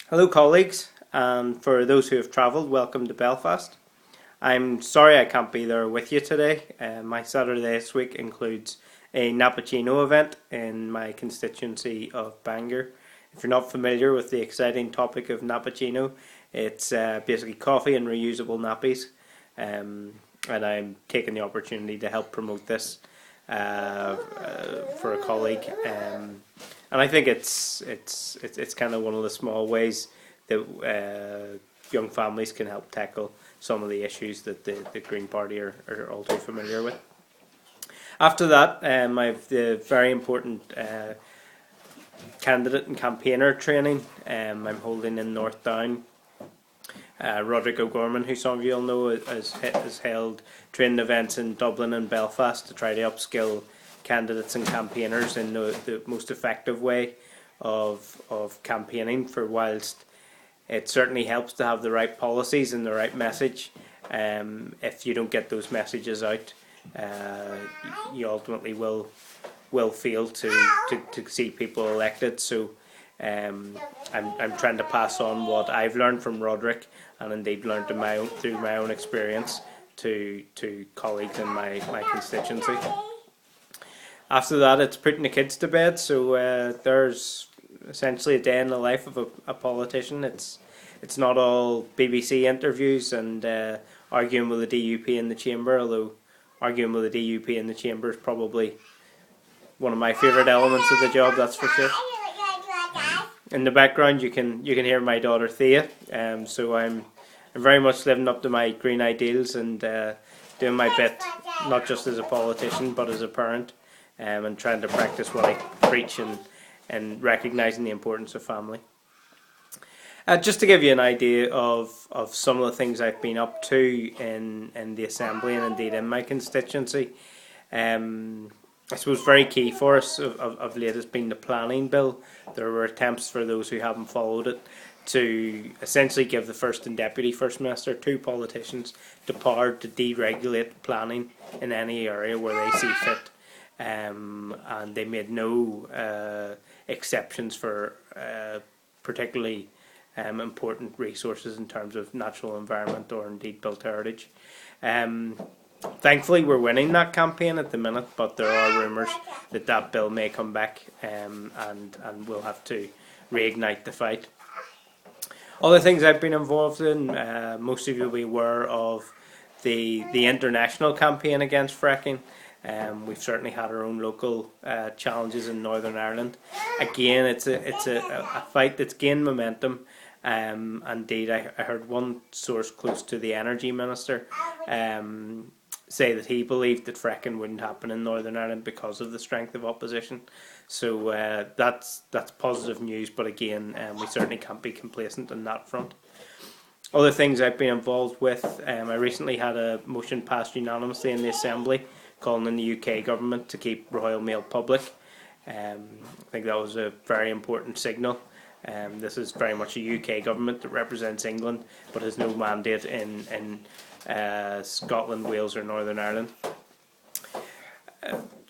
Hello colleagues, and for those who have travelled, welcome to Belfast. I'm sorry I can't be there with you today. My Saturday this week includes a Nappuccino event in my constituency of Bangor. If you're not familiar with the exciting topic of Nappuccino, it's basically coffee and reusable nappies, and I'm taking the opportunity to help promote this for a colleague. And I think it's kind of one of the small ways that young families can help tackle some of the issues that the Green Party are all too familiar with. After that, I have the very important candidate and campaigner training I'm holding in North Down. Roderick O'Gorman, who some of you will know, has held training events in Dublin and Belfast to try to upskill candidates and campaigners in the most effective way of campaigning. For whilst it certainly helps to have the right policies and the right message, if you don't get those messages out, you ultimately will fail to see people elected. So I'm trying to pass on what I've learned from Roderick, and indeed learned through my own experience to colleagues in my constituency. After that, it's putting the kids to bed, so there's essentially a day in the life of a politician. It's not all BBC interviews and arguing with the DUP in the chamber, although arguing with the DUP in the chamber is probably one of my favourite elements of the job, that's for sure. In the background you can hear my daughter Thea, so I'm very much living up to my green ideals and doing my bit, not just as a politician but as a parent, and trying to practice what I preach and recognising the importance of family. Just to give you an idea of some of the things I've been up to in the Assembly and indeed in my constituency, I suppose very key for us of late has been the planning bill. There were attempts, for those who haven't followed it, to essentially give the First and Deputy First Minister, two politicians, the power to deregulate planning in any area where they see fit. And they made no exceptions for particularly important resources in terms of natural environment or indeed built heritage. Thankfully we're winning that campaign at the minute, but there are rumours that bill may come back, and we'll have to reignite the fight. Other things I've been involved in, most of you will be aware of the international campaign against fracking. We've certainly had our own local challenges in Northern Ireland. Again, it's a fight that's gained momentum. Indeed, I heard one source close to the Energy Minister say that he believed that fracking wouldn't happen in Northern Ireland because of the strength of opposition. So that's positive news, but again, we certainly can't be complacent on that front. Other things I've been involved with, I recently had a motion passed unanimously in the Assembly calling on the UK government to keep Royal Mail public. I think that was a very important signal. This is very much a UK government that represents England but has no mandate in Scotland, Wales or Northern Ireland.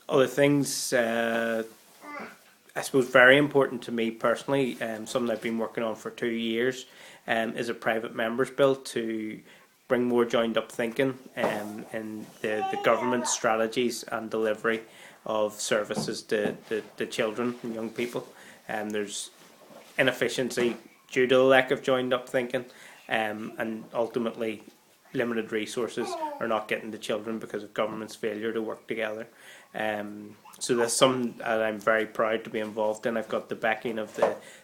Other things, I suppose very important to me personally, something I've been working on for 2 years, is a private members bill to bring more joined up thinking in the government strategies and delivery of services to children and young people. There's inefficiency due to the lack of joined up thinking, and ultimately limited resources are not getting to children because of government's failure to work together. So that's something that I'm very proud to be involved in. I've got the backing of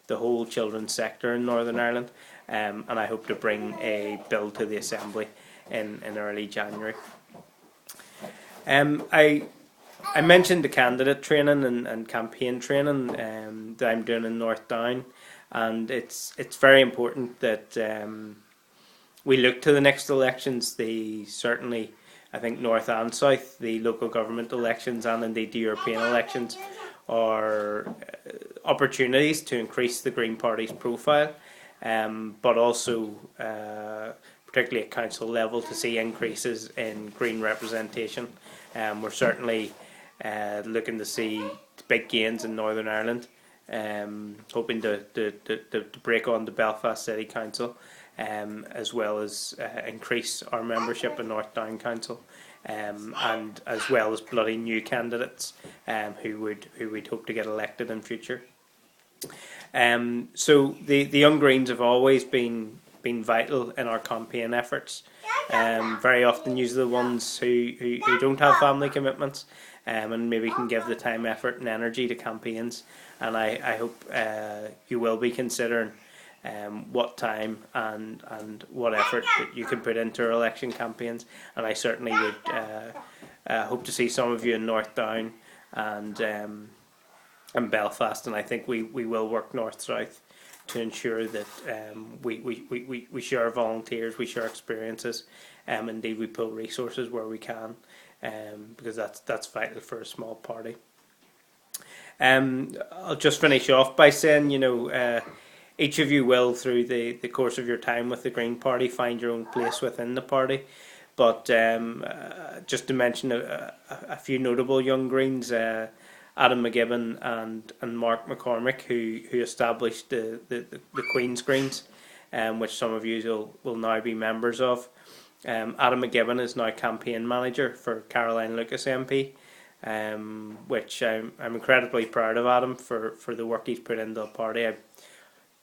the whole children's sector in Northern Ireland, and I hope to bring a bill to the Assembly in early January. I mentioned the candidate training and campaign training that I'm doing in North Down, and it's very important that we look to the next elections. Certainly, I think North and South, the local government elections and indeed the European elections are opportunities to increase the Green Party's profile, but also particularly at council level to see increases in Green representation. We're certainly looking to see big gains in Northern Ireland hoping to break on to Belfast City Council, as well as increase our membership in North Down Council, and as well as bloody new candidates who we'd hope to get elected in future. So the Young Greens have always been vital in our campaign efforts. Very often use the ones who don't have family commitments, and maybe can give the time, effort and energy to campaigns, and I hope you will be considering what time and what effort that you can put into our election campaigns, and I certainly would hope to see some of you in North Down and Belfast, and I think we will work north-south to ensure that we share volunteers, we share experiences, indeed we pull resources where we can, because that's vital for a small party. I'll just finish off by saying, each of you will, through the course of your time with the Green Party, find your own place within the party. But just to mention a few notable Young Greens, Adam McGibbon and Mark McCormick, who established the Queen's Greens, which some of you will now be members of. Adam McGibbon is now campaign manager for Caroline Lucas MP, which I'm incredibly proud of Adam for the work he's put into the party. I'm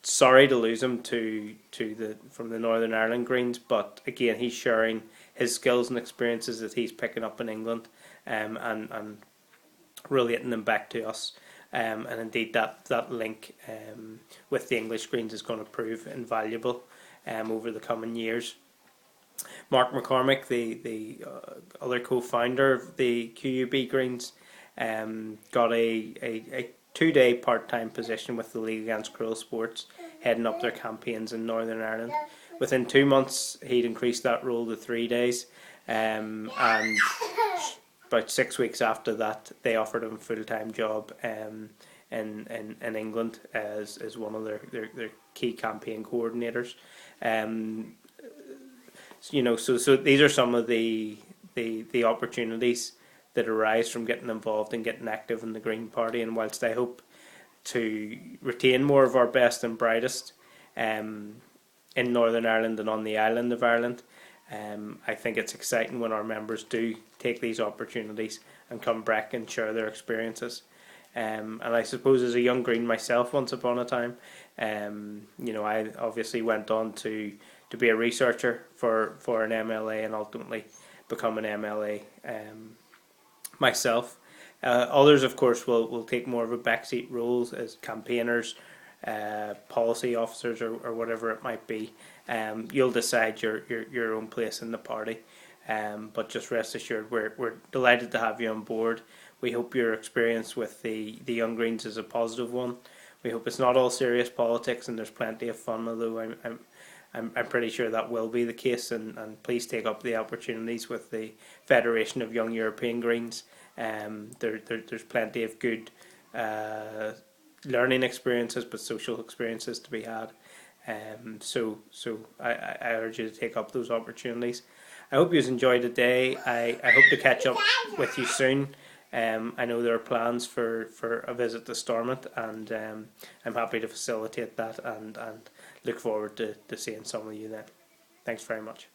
sorry to lose him from the Northern Ireland Greens, but again he's sharing his skills and experiences that he's picking up in England, and relating them back to us, and indeed that link with the English Greens is going to prove invaluable over the coming years. Mark McCormick, the other co-founder of the QUB Greens, got a 2-day part-time position with the League Against Cruel Sports, heading up their campaigns in Northern Ireland. Within 2 months he'd increased that role to 3 days, and about 6 weeks after that they offered him a full-time job in England as one of their key campaign coordinators. So these are some of the opportunities that arise from getting involved and getting active in the Green Party, and whilst I hope to retain more of our best and brightest in Northern Ireland and on the island of Ireland, I think it's exciting when our members do take these opportunities and come back and share their experiences. And I suppose as a young Green myself once upon a time, I obviously went on to be a researcher for an MLA and ultimately become an MLA myself. Others, of course, will take more of a backseat role as campaigners, policy officers, or whatever it might be. You'll decide your own place in the party, but just rest assured we're delighted to have you on board. We hope your experience with the Young Greens is a positive one. We hope it's not all serious politics and there's plenty of fun, although I'm pretty sure that will be the case, and please take up the opportunities with the Federation of Young European Greens. There's plenty of good learning experiences, but social experiences to be had. So I urge you to take up those opportunities. I hope you enjoyed the day. I hope to catch up with you soon. I know there are plans for a visit to Stormont, and I'm happy to facilitate that, and look forward to seeing some of you then. Thanks very much.